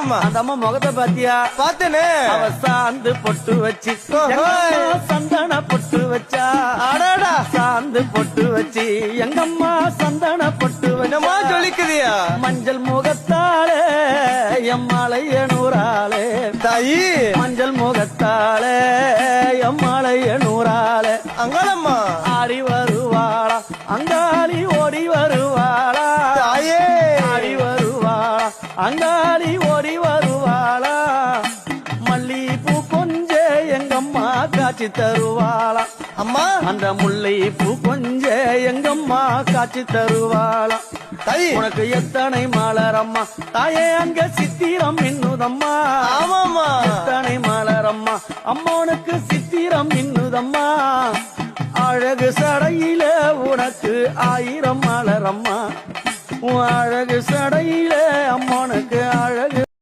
ஆமாமா. அந்த அம்மா முகத்தை பாத்தியா? பார்த்தேனே. அவ சாந்து பொட்டு வச்சு சந்தன பொட்டு வச்சா. அடாடா. சாந்து பொட்டு வச்சு எங்கம்மா சந்தன பொட்டு என்னமா வச்சா. சொல்லிக்குதியா? மஞ்சள் முகத்தாலே எம்மாளைய நூறாலே. தாயி மஞ்சள் முகத்தாலே எம்மாளைய நூறாலே. அங்காளம்மா ஆடி வருவாளா அங்காளி ஓடி வருவாளா. தாயே ஆடி வருவாளா அங்காளி ஓடி வருவாளா. மல்லிப்பூ கொஞ்ச எங்கம்மா காட்சி தருவாளா. அம்மா அந்த முல்லை பூ கொஞ்ச எங்கம்மா காட்சி தருவாளா. தாயி உனக்கு எத்தனை மலரம்மா தாயே அங்க சித்திரம் இன்னுதம்மா. ஆமாமா. எத்தனை மலரம்மா அம்மனுக்கு சித்திரம் இன்னுதம்மா. அழகு சடையில உனக்கு 1000 மலரம்மா. உன் அழகு சடையில அம்மனுக்கு அழகு